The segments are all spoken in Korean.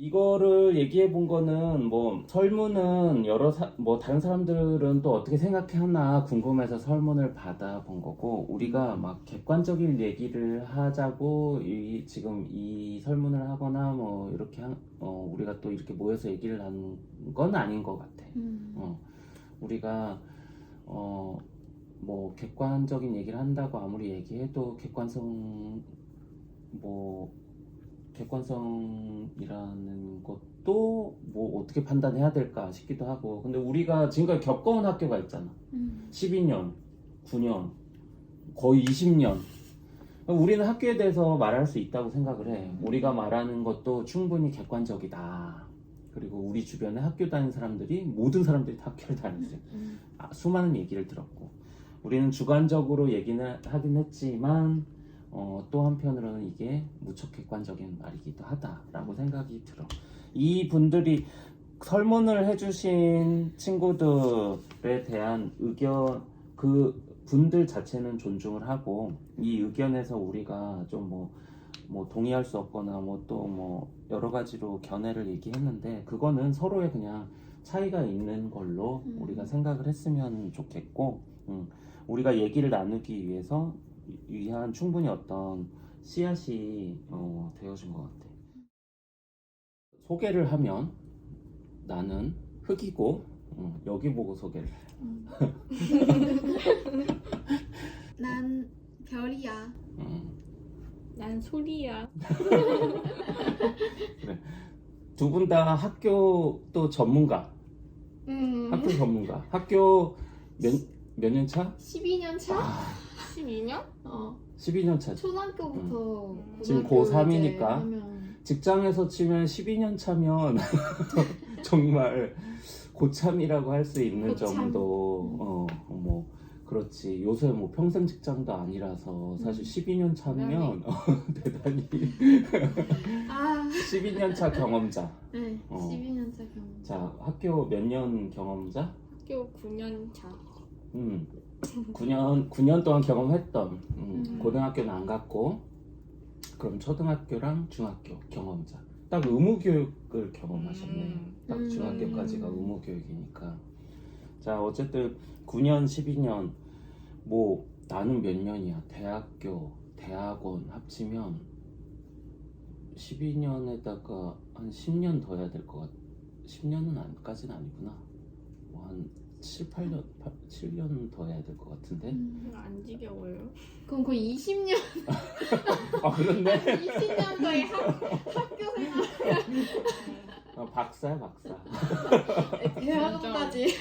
이거를 얘기해 본 거는 뭐 설문은 뭐 다른 사람들은 또 어떻게 생각하나 궁금해서 설문을 받아 본 거고, 우리가 막 객관적인 얘기를 하자고 지금 이 설문을 하거나 뭐 이렇게 우리가 또 이렇게 모여서 얘기를 하는 건 아닌 것 같아. 우리가 뭐 객관적인 얘기를 한다고 아무리 얘기해도 객관성이라는 것도 뭐 어떻게 판단해야 될까 싶기도 하고. 근데 우리가 지금까지 겪어온 학교가 있잖아. 12년, 9년, 거의 20년. 우리는 학교에 대해서 말할 수 있다고 생각을 해. 우리가 말하는 것도 충분히 객관적이다. 그리고 우리 주변에 학교 다니는 사람들이, 모든 사람들이 다 학교를 다녔어요. 수많은 얘기를 들었고, 우리는 주관적으로 얘기는 하긴 했지만 또 한편으로는 이게 무척 객관적인 말이기도 하다라고 생각이 들어. 이 분들이 설문을 해주신 친구들에 대한 의견, 그 분들 자체는 존중을 하고, 이 의견에서 우리가 좀 뭐 동의할 수 없거나 뭐 또 뭐 여러 가지로 견해를 얘기했는데, 그거는 서로의 그냥 차이가 있는 걸로 우리가 생각을 했으면 좋겠고, 우리가 얘기를 나누기 위한 충분히 어떤 씨앗이 되어준 것 같아. 소개를 하면 나는 흙이고, 여기 보고 소개를 해. 난 별이야. 난 소리야. 그래. 두 분 다 학교 또 전문가. 학교 전문가. 학교 몇 년 차? 12년 차? 12년? 12년 차지. 초등학교부터 지금 고등학교 고3이니까. 이제 하면 직장에서 치면 12년 차면 정말 고참이라고 할 수 있는 고참. 정도. 뭐 그렇지. 요새 뭐 평생 직장도 아니라서 사실 12년 차면 대단히 아, 12년 차 경험자. 네, 12년 차 경험. 자, 학교 몇 년 경험자? 학교 9년 차. 9년 동안 경험했던. 고등학교는 안 갔고, 그럼 초등학교랑 중학교 경험자. 딱 의무교육을 경험하셨네. 딱 중학교까지가 의무교육이니까. 자, 어쨌든 9년, 12년, 뭐 나는 몇 년이야? 대학교, 대학원 합치면 12년에다가 한 10년 더 해야 될 것 같아. 10년은 까지는 아니구나. 뭐 한 7년 더 해야 될 것 같은데. 안 지겨워요? 그럼 거의 20년, 아, 그렇네. 20년도의 학교 생활. 박사야, 박사. 대학원까지.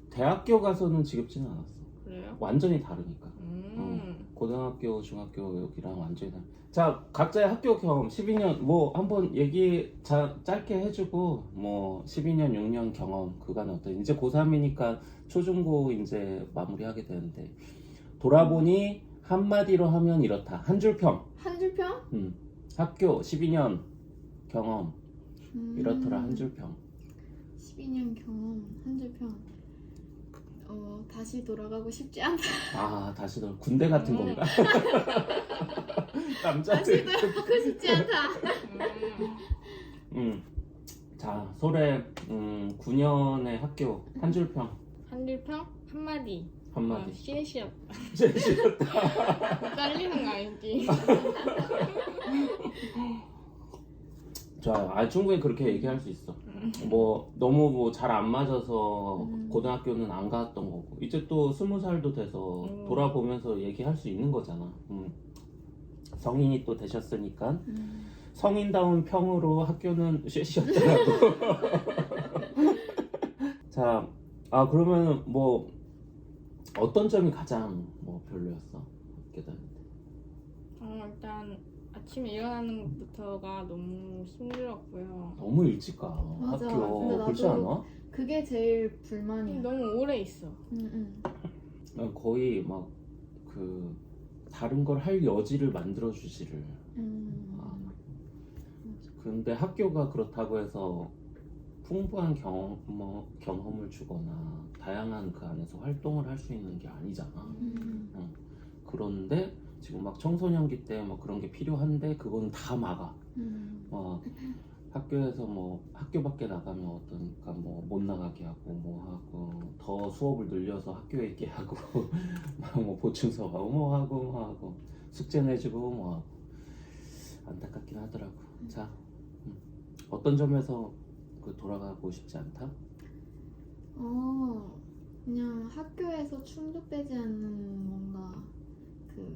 대학교 가서는 지겹지는 않았어. 그래요? 완전히 다르니까. 고등학교, 중학교 여기랑 완전히 다르. 자, 각자의 학교 경험 12년 뭐 한번 얘기 짧게 해주고, 뭐 12년, 6년 경험 그간 어떤, 이제 고3이니까 초중고 이제 마무리하게 되는데, 돌아보니 한마디로 하면 이렇다. 한 줄 평. 한 줄 평? 학교 12년 경험 이렇더라. 한 줄 평. 12년 경험, 한 줄 평. 다시 돌아가고 싶지 않다. 다시 군대 같은 건가? 다시 남자들. 돌아가고 싶지 않다. 자, 소래 9년의 학교 한 줄 평. 한 줄 평? 한마디. 한마디. 시시업. 제일 싫었다. 잘리는 거 아니지? 좋아요. 충분히 그렇게 얘기할 수 있어. 뭐 너무 뭐 잘 안 맞아서 고등학교는 안 갔던 거고, 이제 또 20살도 돼서 돌아보면서 얘기할 수 있는 거잖아. 성인이 또 되셨으니까 성인다운 평으로 학교는 쉬었더라고. 자, 그러면 뭐 어떤 점이 가장 뭐 별로였어? 학교 다닐 때. 일단 아침에 일어나는 것부터가 너무 힘들었고요. 너무 일찍 가. 맞아. 근데 학교. 나도 그렇지 않아? 그게 제일 불만이야. 너무 오래 있어. 난 거의 막 그 다른 걸 할 여지를 만들어 주지를. 근데 학교가 그렇다고 해서 풍부한 경험을 주거나 다양한 그 안에서 활동을 할 수 있는 게 아니잖아. 그런데 지금 막 청소년기 때 뭐 그런 게 필요한데 그거는 다 막아. 학교에서 뭐 학교 밖에 나가면 어떠니까 뭐 못 나가게 하고 뭐 하고 더 수업을 늘려서 학교에 있게 하고 막 뭐 보충 수업하고 뭐 하고 숙제 내주고 뭐 하고 안타깝긴 하더라고. 자, 어떤 점에서 그 돌아가고 싶지 않다? 그냥 학교에서 충족되지 않는 뭔가 그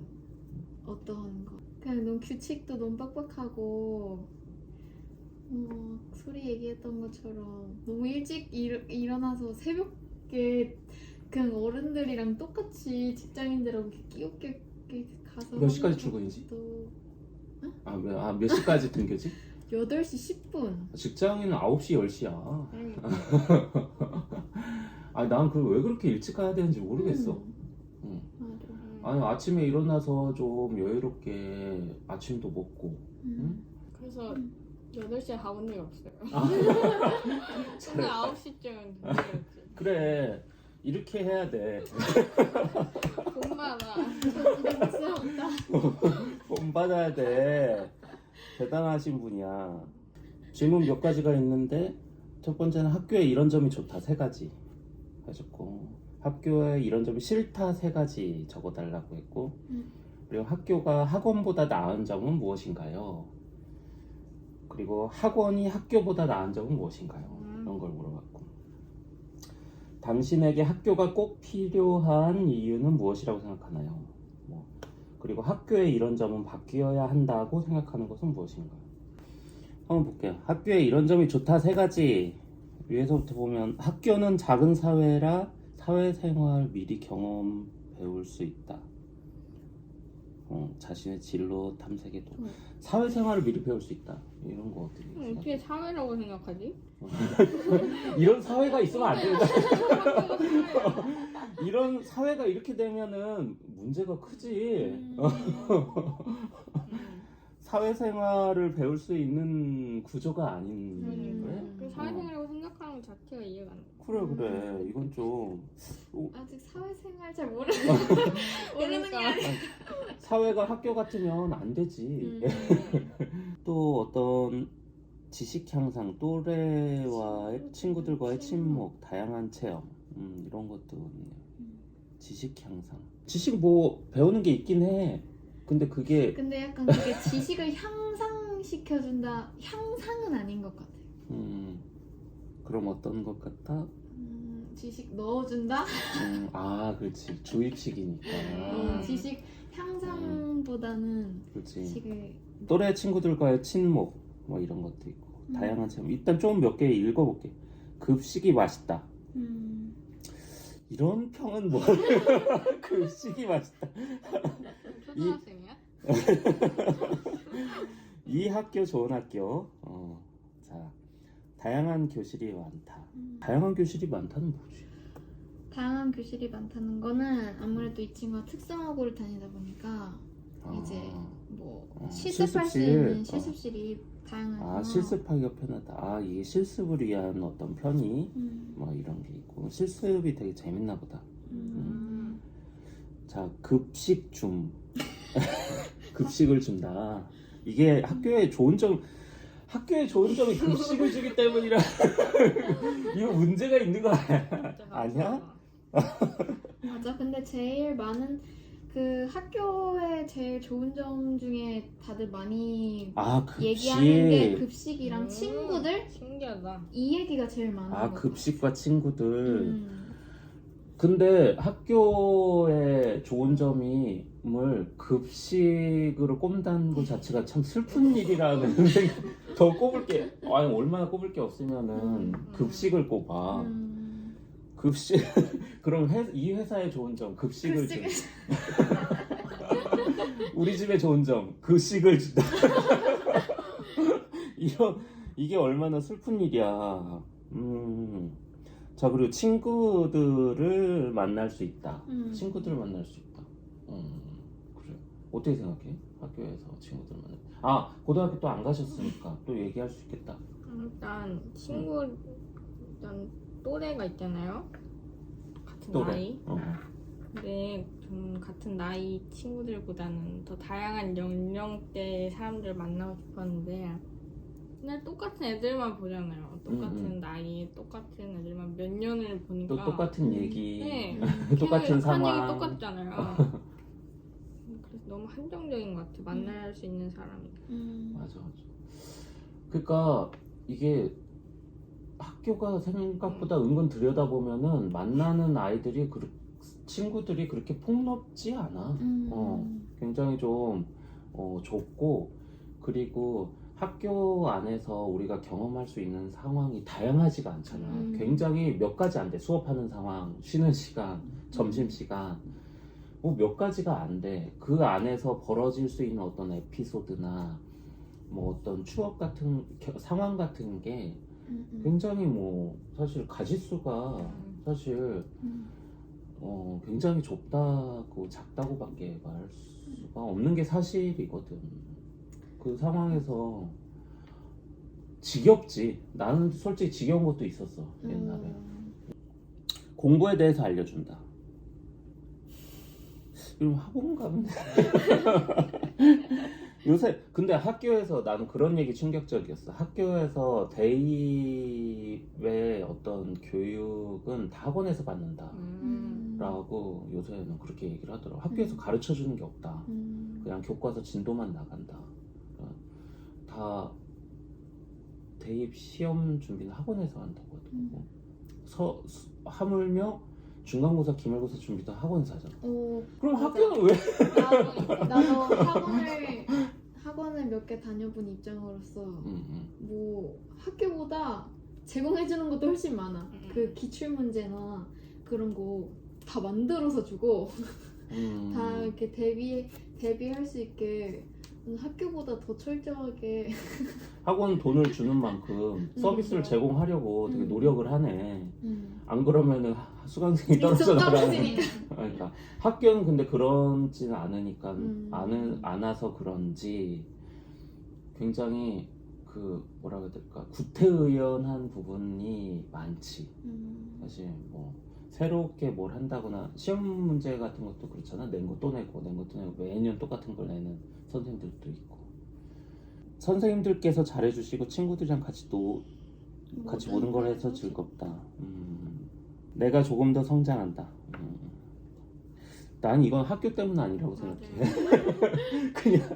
어떤 거 그냥 너무 규칙도 너무 빡빡하고 소리 얘기했던 것처럼 너무 일찍 일어나서 새벽에 그냥 어른들이랑 똑같이 직장인들하고 이렇게 끼우게 가서 몇 시까지 하는 출근이지? 것도 몇 시까지 등교지? 8시 10분. 직장인은 9시, 10시야. 그러니까. 난 왜 그렇게 일찍 가야 되는지 모르겠어. 맞아. 아니, 아침에 일어나서 좀 여유롭게 아침도 먹고. 응? 그래서 8시에 가본 적이 없어요. 그래. 근데 9시쯤은 등교했지. 그래, 이렇게 해야 돼. 돈 받아. 부끄럽다. 돈 받아야 돼. 대단하신 분이야. 질문 몇 가지가 있는데 첫 번째는 학교에 이런 점이 좋다 3가지 해줬고, 학교에 이런 점이 싫다 3가지 적어달라고 했고, 그리고 학교가 학원보다 나은 점은 무엇인가요? 그리고 학원이 학교보다 나은 점은 무엇인가요? 이런 걸 물어봤고, 당신에게 학교가 꼭 필요한 이유는 무엇이라고 생각하나요? 그리고 학교에 이런 점은 바뀌어야 한다고 생각하는 것은 무엇인가요? 한번 볼게요. 학교에 이런 점이 좋다 3가지. 위에서부터 보면 학교는 작은 사회라 사회생활 미리 경험 배울 수 있다. 자신의 진로 탐색에도 사회생활을 미리 배울 수 있다. 이런 거 어떻게 생각해? 어떻게 사회라고 생각하지? 이런 사회가 있으면 안 된다. 이런 사회가 이렇게 되면은 문제가 크지. 사회생활을 배울 수 있는 구조가 아닌 거예요? 그 사회생활이라고 생각하는 것 자체가 이해가 안 돼. 그래 이건 좀 아직 사회생활 잘 모르는 게 그러니까. 아니야. 사회가 학교 같으면 안 되지. 또 어떤 지식 향상, 또래와 친구들과의 친목, 다양한 체험 이런 것도 있네요. 지식 향상. 지식 뭐 배우는 게 있긴 해. 근데 그게 약간 그게 지식을 향상시켜준다. 향상은 아닌 것 같아. 그럼 어떤 것 같아? 지식 넣어준다? 그렇지. 주입식이니까. 지식 향상보다는 그렇지. 지식을 또래 친구들과의 친목 뭐 이런 것도 있고 다양한 체험. 일단 좀 몇 개 읽어볼게. 급식이 맛있다. 이런 평은 뭐? 급식이 맛있다. 초등학생이야? 이 학교 좋은 학교. 자, 다양한 교실이 많다. 다양한 교실이 많다는 뭐지? 다양한 교실이 많다는 거는 아무래도 이 친구가 특성화고를 다니다 보니까 이제 뭐 실습할 수 있는 실습실이 다양하고 실습하기가 편하다. 이게 실습을 위한 어떤 편의 뭐 이런 게 있고 실습이 되게 재밌나 보다. 자, 급식 급식을 준다. 이게 학교에 좋은 점이 급식을 주기 때문이라 이거 문제가 있는 거 아니야? 맞아. 근데 제일 많은 그 학교의 제일 좋은 점 중에 다들 많이 급식. 얘기하는 게 급식이랑 친구들 신기하다. 이 얘기가 제일 많은 것 같아. 급식과 친구들. 근데 학교의 좋은 점을 급식으로 꼽는다는 것 자체가 참 슬픈 일이라는 생각. 더 꼽을 게 얼마나 꼽을 게 없으면은 급식을 꼽아. 급식. 그럼 이 회사의 좋은 점 급식을 준다. 우리 집의 좋은 점 급식을 준다. 이게 얼마나 슬픈 일이야. 자, 그리고 친구들을 만날 수 있다. 친구들을 만날 수 있다. 그래. 어떻게 생각해? 학교에서 친구들 만날. 고등학교 또 안 가셨으니까 또 얘기할 수 있겠다. 일단 일단 또래가 있잖아요. 같은 또래. 나이. 근데 좀 같은 나이 친구들보다는 더 다양한 연령대의 사람들을 만나고 싶었는데 그냥 똑같은 애들만 보잖아요. 똑같은 나이, 똑같은 애들만 몇 년을 보니까 또 똑같은 얘기, 네. 똑같은 한 상황. 얘기 똑같잖아요. 그래서 너무 한정적인 것 같아. 만날 수 있는 사람이. 맞아. 그러니까 이게 학교가 생각보다 은근 들여다보면은 만나는 아이들이 친구들이 그렇게 폭넓지 않아. 굉장히 좀 좁고, 그리고 학교 안에서 우리가 경험할 수 있는 상황이 다양하지가 않잖아. 굉장히 몇 가지 안 돼. 수업하는 상황, 쉬는 시간, 점심시간 뭐 몇 가지가 안 돼. 그 안에서 벌어질 수 있는 어떤 에피소드나 뭐 어떤 추억 같은 상황 같은 게 굉장히 뭐 사실 가짓수가 사실 굉장히 좁다고 작다고밖에 말할 수가 없는 게 사실이거든. 그 상황에서 지겹지. 나는 솔직히 지겨운 것도 있었어 옛날에. 공부에 대해서 알려준다. 그럼 학원 가면 돼. 요새 근데 학교에서 나는 그런 얘기 충격적이었어. 학교에서 대입의 어떤 교육은 다 학원에서 받는다 라고 요새는 그렇게 얘기를 하더라고. 학교에서 가르쳐 주는 게 없다. 그냥 교과서 진도만 나간다. 다 대입 시험 준비는 학원에서 한다고 하더라고. 하물며 중간고사, 기말고사 준비도 학원에서 하잖아. 그럼 맞아. 학교는 왜? 나도 학원을 몇 개 다녀본 입장으로서 뭐 학교보다 제공해주는 것도 훨씬 많아. 그 기출문제나 그런 거 다 만들어서 주고 다 이렇게 대비할 수 있게 학교보다 더 철저하게 학원 돈을 주는 만큼 서비스를 제공하려고 되게 노력을 하네. 안 그러면은 수강생이 떨어져 나가는. 그러니까 학교는 근데 그렇지는 않으니까 안 와서 그런지 굉장히 그 뭐라고 해야 될까, 구태의연한 부분이 많지. 사실 뭐 새롭게 뭘 한다거나 시험 문제 같은 것도 그렇잖아. 낸 거 또 내고 매년 똑같은 걸 내는 선생님들도 있고. 선생님들께서 잘해주시고 친구들이랑 같이 노는 걸 해서 즐겁다. 내가 조금 더 성장한다. 난 이건 학교 때문 아니라고 생각해. 그냥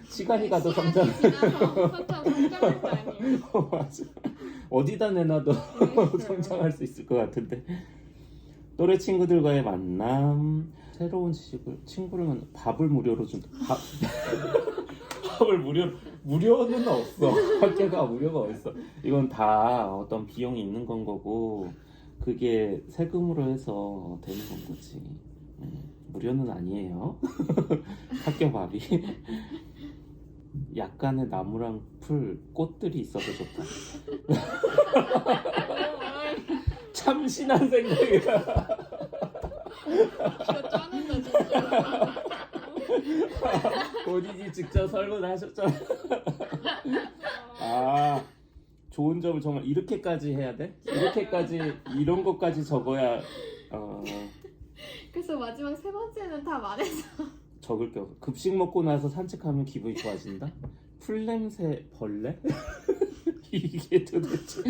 시간이 가도 성장. 성장할 거 아니에요. 맞아. 어디다 내놔도 성장할 수 있을 것 같은데. 또래 친구들과의 만남, 새로운 지식을, 친구를 밥을 무료로 준다. 밥을 무료는 없어. 학교가 무료가 어딨어. 이건 다 어떤 비용이 있는 건 거고, 그게 세금으로 해서 되는 건 거지. 무료는 아니에요. 학교 밥이. 약간의 나무랑 풀, 꽃들이 있어서 좋다. 참 신한 생각이다. 진짜 짜는다 진짜. 본인이 직접 설문을 하셨잖아. 아, 좋은 점을 정말 이렇게까지 해야 돼? 이렇게까지 이런 것까지 적어야 그래서 마지막 세 번째는 다 말해서 적을 게 없어. 급식 먹고 나서 산책하면 기분이 좋아진다? 풀냄새 벌레? 이게 도대체.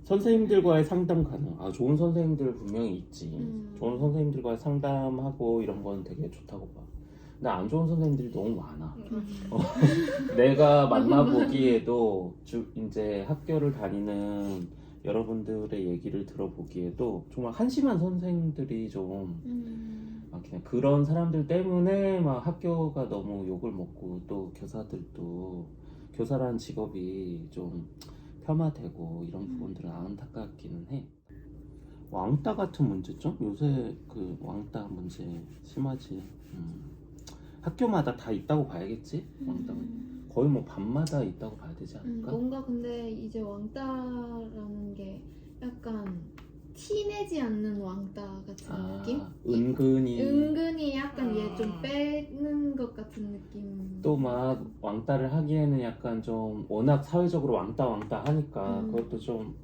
선생님들과의 상담 가능. 아, 좋은 선생님들 분명히 있지. 좋은 선생님들과의 상담하고 이런 건 되게 좋다고 봐. 근데 안 좋은 선생님들이 너무 많아. 내가 만나보기에도 이제 학교를 다니는 여러분들의 얘기를 들어보기에도 정말 한심한 선생님들이 좀 많긴 해. 그런 사람들 때문에 막 학교가 너무 욕을 먹고, 또 교사들도, 교사라는 직업이 좀 폄하되고 이런 부분들은 안타깝기는 해. 왕따 같은 문제점? 요새 그 왕따 문제 심하지. 학교마다 다 있다고 봐야겠지? 왕따가 거의 뭐 밤마다 있다고 봐야 되지 않을까? 뭔가 근데 이제 왕따라는 게 약간 티내지 않는 왕따 같은 느낌? 은근히 약간 얘 좀 빼는 것 같은 느낌. 또 막 왕따를 하기에는 약간 좀 워낙 사회적으로 왕따 하니까 그것도 좀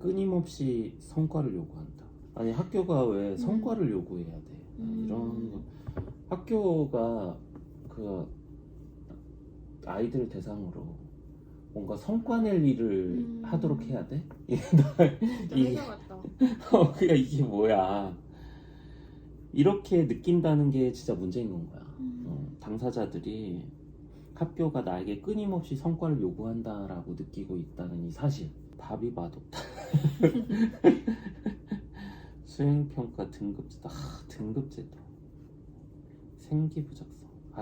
끊임없이 성과를 요구한다. 아니 학교가 왜 성과를 요구해야 돼? 이런 거. 학교가 그 아이들 대상으로 뭔가 성과 낼 일을 하도록 해야 돼? 회사 같다. 그러니까 이게 뭐야? 이렇게 느낀다는 게 진짜 문제인 건 거야. 당사자들이 학교가 나에게 끊임없이 성과를 요구한다라고 느끼고 있다는 이 사실. 답이 맛없다. 수행평가 등급제도. 등급제도. 생기부 작성.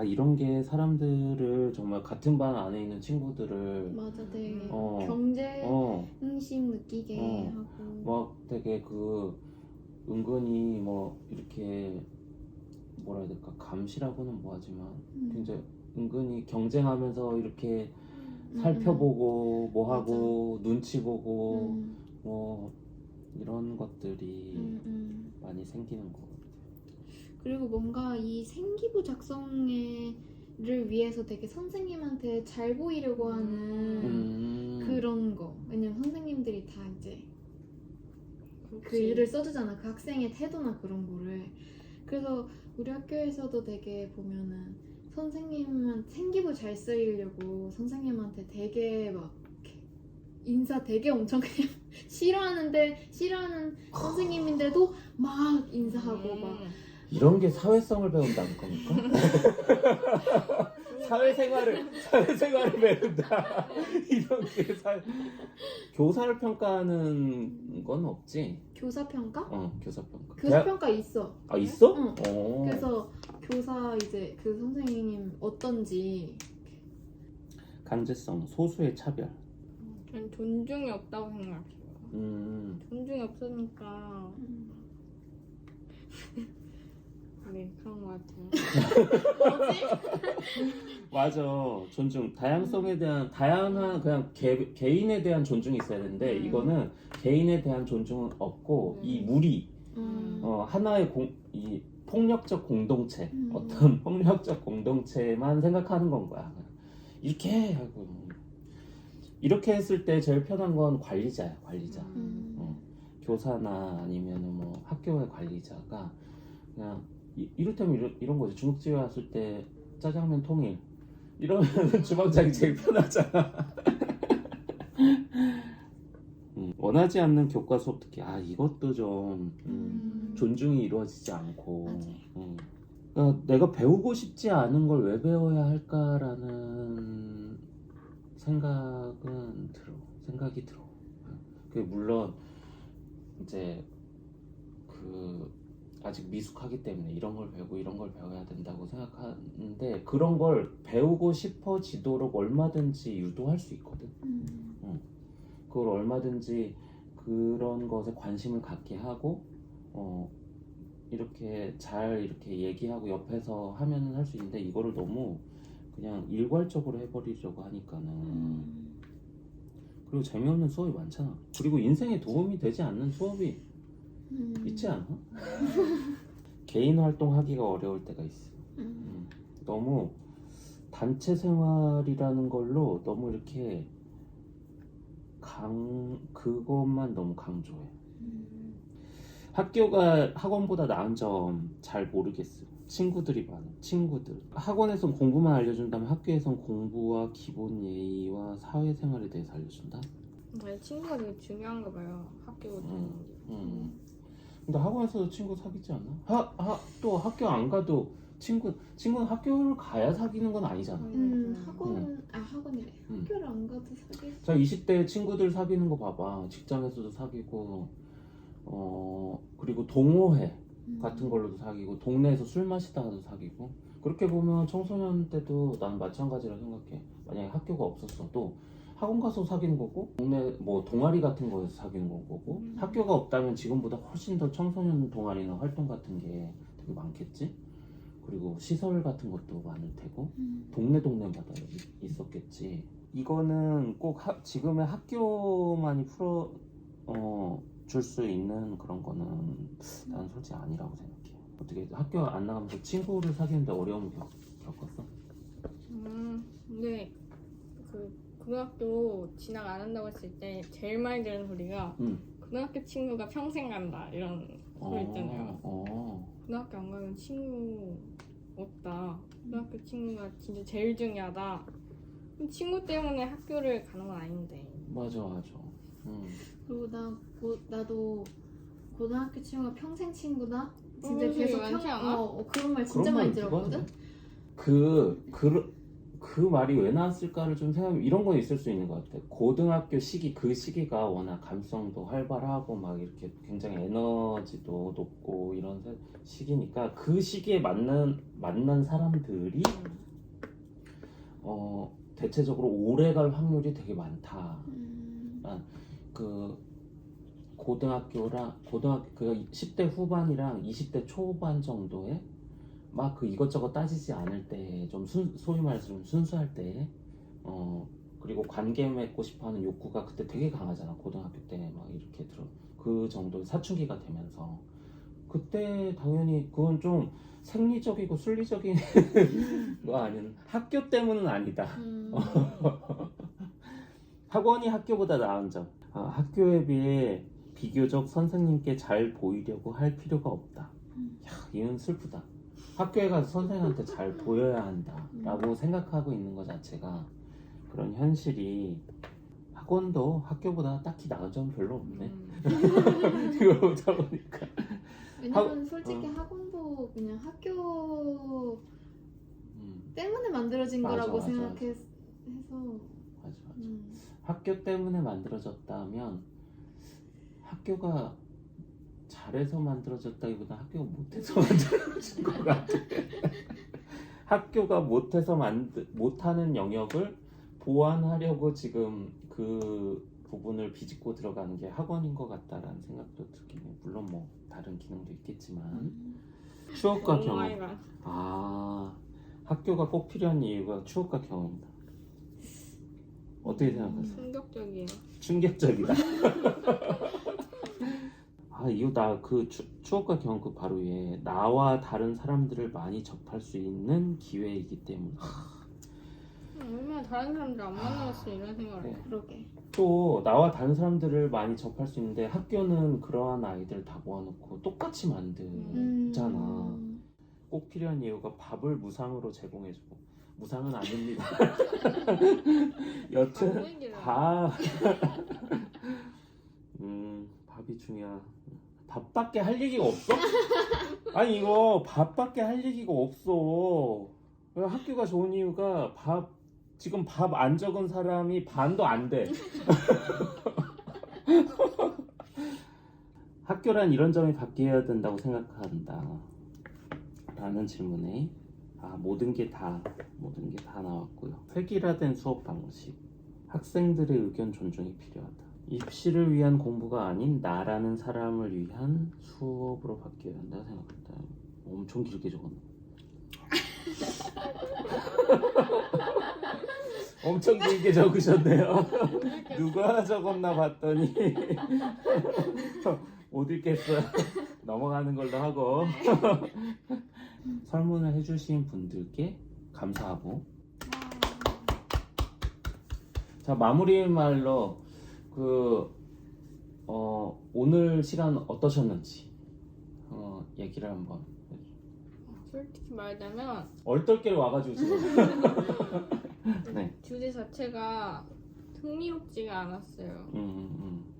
이런 게 사람들을 정말 같은 반 안에 있는 친구들을 맞아, 되게 어. 경쟁심 느끼게 하고. 막 되게 그 은근히 뭐 이렇게 뭐라 해야 될까, 감시라고는 뭐하지만 굉장히 은근히 경쟁하면서 이렇게 살펴보고 뭐 하고 눈치 보고 뭐 이런 것들이 많이 생기는 거 같아요. 그리고 뭔가 이 생기부 작성을 위해서 되게 선생님한테 잘 보이려고 하는 그런 거. 왜냐면 선생님들이 다 이제 그 일을 써주잖아. 그 학생의 태도나 그런 거를. 그래서 우리 학교에서도 되게 보면은 선생님은 생기부 잘 쓰이려고 선생님한테 되게 막 이렇게 인사 되게 엄청 그냥 싫어하는 선생님인데도 막 인사하고 막 이런 게 사회성을 배운다는 겁니까? 사회생활을 배운다. 이런 게 교사를 평가하는 건 없지? 교사평가? 교사평가. 교사평가 있어. 있어? 응. 그래서 교사 이제 그 선생님 어떤지. 강제성, 소수의 차별. 전 존중이 없다고 생각해요. 존중이 없으니까 네, 그런 것 같아요. 뭐지? 맞아. 존중, 다양성에 대한 다양한 그냥 개인에 대한 존중이 있어야 되는데 이거는 개인에 대한 존중은 없고 이 무리 하나의 이 폭력적 공동체 어떤 폭력적 공동체만 생각하는 건 거야. 이렇게 하고 이렇게 했을 때 제일 편한 건 관리자야. 관리자. 교사나 아니면은 뭐 학교의 관리자가 그냥 이를테면 이런 거지. 중국집에 왔을 때 짜장면 통일 이러면 주방장이 제일 편하잖아. 원하지 않는 교과 수업 듣기. 이것도 좀 존중이 이루어지지 않고 그러니까 내가 배우고 싶지 않은 걸 왜 배워야 할까라는 생각이 들어. 그 물론 이제 아직 미숙하기 때문에 이런 걸 배우고 이런 걸 배워야 된다고 생각하는데 그런 걸 배우고 싶어지도록 얼마든지 유도할 수 있거든. 그걸 얼마든지 그런 것에 관심을 갖게 하고 이렇게 잘 이렇게 얘기하고 옆에서 하면은 할 수 있는데 이거를 너무 그냥 일괄적으로 해버리려고 하니까는 그리고 재미없는 수업이 많잖아. 그리고 인생에 도움이 되지 않는 수업이 있지 않아? 개인 활동하기가 어려울 때가 있어. 너무 단체 생활이라는 걸로 너무 이렇게 그것만 너무 강조해. 학교가 학원보다 나은 점 잘 모르겠어. 친구들이 많아. 친구들. 학원에선 공부만 알려준다면 학교에선 공부와 기본 예의와 사회생활에 대해서 알려준다? 네, 친구가 되게 중요한가 봐요. 학교 다니는 게. 근데 학원에서도 친구 사귀지 않아? 또 학교 안 가도 친구는 학교를 가야 사귀는 건 아니잖아. 학원이래. 학교를 안 가도 사귈 수. 자, 20대 친구들 사귀는 거 봐봐. 직장에서도 사귀고 그리고 동호회 같은 걸로도 사귀고 동네에서 술 마시다가도 사귀고. 그렇게 보면 청소년 때도 난 마찬가지라 생각해. 만약에 학교가 없었어도 학원 가서 사귀는 거고 동네 뭐 동아리 같은 거에서 사귀는 거고 학교가 없다면 지금보다 훨씬 더 청소년 동아리나 활동 같은 게 되게 많겠지. 그리고 시설 같은 것도 많을 테고 동네마다 있었겠지. 이거는 꼭 지금의 학교만이 줄 수 있는 그런 거는 난 솔직히 아니라고 생각해. 어떻게 학교 안 나가면서 친구를 사귀는데 어려움을 겪었어? 근데 그 고등학교 진학 안 한다고 했을 때 제일 많이 들은 소리가 고등학교 친구가 평생 간다 이런 소리 있잖아요. 고등학교 안 가면 친구 없다. 고등학교 친구가 진짜 제일 중요하다. 그럼 친구 때문에 학교를 가는 건 아닌데. 맞아. 그리고 나도 고등학교 친구가 평생 친구다? 진짜 그런 계속 소리 많지 않아? 그런 말 진짜 그런 많이 말 누가 들었거든? 해? 그 말이 왜 나왔을까를 좀 생각하면 이런 건 있을 수 있는 것 같아. 고등학교 시기, 그 시기가 워낙 감성도 활발하고 막 이렇게 굉장히 에너지도 높고 이런 시기니까 그 시기에 만난 사람들이 대체적으로 오래 갈 확률이 되게 많다. 그 고등학교 그 10대 후반이랑 20대 초반 정도에 막 그 이것저것 따지지 않을 때 좀 소위 말해서 좀 순수할 때 그리고 관계 맺고 싶어하는 욕구가 그때 되게 강하잖아. 고등학교 때 막 이렇게 그 정도의 사춘기가 되면서 그때 당연히 그건 좀 생리적이고 순리적인 거 아니면 학교 때문은 아니다. 학원이 학교보다 나은 점. 학교에 비해 비교적 선생님께 잘 보이려고 할 필요가 없다. 야, 이건 슬프다. 학교에 가서 선생님한테 잘 보여야 한다라고 생각하고 있는 것 자체가 그런 현실이 학원도 학교보다 딱히 나은 점은 별로 없네. 이걸 보다 보니까. 왜냐면 솔직히 학원도 그냥 학교 때문에 만들어진 거라고 생각해서 맞아. 학교 때문에 만들어졌다면 학교가 잘해서 만들어졌다기보다 학교가 못해서 만들어진 것 같아. 학교가 못하는 영역을 보완하려고 지금 그 부분을 비집고 들어가는 게 학원인 것 같다라는 생각도 들긴 해. 물론 뭐 다른 기능도 있겠지만 추억과 경험. 학교가 꼭 필요한 이유가 추억과 경험이다. 어떻게 생각하세요? 충격적이에요. 충격적이다. 이거 나 그 추억과 경험 그 바로 위에 나와 다른 사람들을 많이 접할 수 있는 기회이기 때문에 얼마나 다른 사람들 안 만나봤어 이런 생각을 해. 그러게. 또 나와 다른 사람들을 많이 접할 수 있는데 학교는 그러한 아이들 다 모아놓고 똑같이 만들잖아. 꼭 필요한 이유가 밥을 무상으로 제공해주고 무상은 아닙니다. 여튼 밥이 중요한. 밥밖에 할 얘기가 없어? 아니 이거 밥밖에 할 얘기가 없어. 학교가 좋은 이유가 지금 밥 안 적은 사람이 반도 안 돼. 학교란 이런 점이 바뀌어야 된다고 생각한다 라는 질문에 모든 게 다 나왔고요. 획일화된 수업 방식, 학생들의 의견 존중이 필요하다. 입시를 위한 공부가 아닌 나라는 사람을 위한 수업으로 바뀌어야 한다고 생각한다. 엄청 길게 적었네. 엄청 길게 적으셨네요. 누가 적었나 봤더니 못 읽겠어요. 넘어가는 걸로 하고 설문을 해주신 분들께 감사하고 자 마무리 말로 오늘 시간 어떠셨는지 얘기를 한번 솔직히 말하자면 얼떨결에 와가지고 지금 네. 주제 자체가 흥미롭지가 않았어요.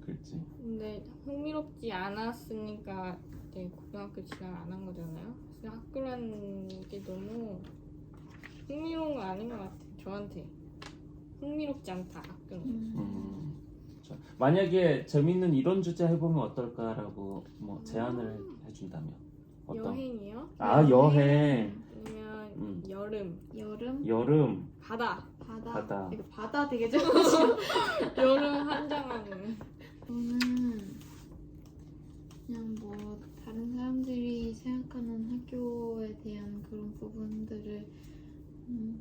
그렇지. 근데 흥미롭지 않았으니까 이제 고등학교 진학을 안 한 거잖아요. 그래서 학교라는 게 너무 흥미로운 건 아닌 것 같아요. 저한테 흥미롭지 않다 학교는. 자, 만약에 재밌는 이런 주제 해보면 어떨까라고 뭐 제안을 해준다면 어떤? 여행이요? 여행. 아니면 여름 바다. 이거 바다 되게 좋아하시죠? 여름 한장하는. 저는 그냥 뭐 다른 사람들이 생각하는 학교에 대한 그런 부분들을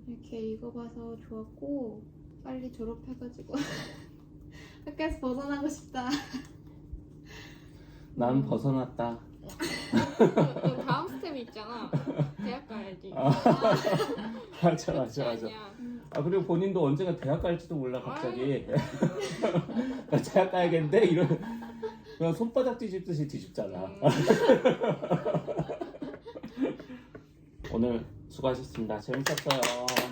이렇게 읽어봐서 좋았고 빨리 졸업해가지고 학교에서 벗어나고 싶다. 난 벗어났다. 또 다음 스텝이 있잖아. 대학 가야지. 맞아. 그리고 본인도 언젠가 대학 갈지도 몰라 갑자기. 나 대학 가야겠는데 이런. 그냥 손바닥 뒤집듯이 뒤집잖아. 오늘 수고하셨습니다. 재밌었어요.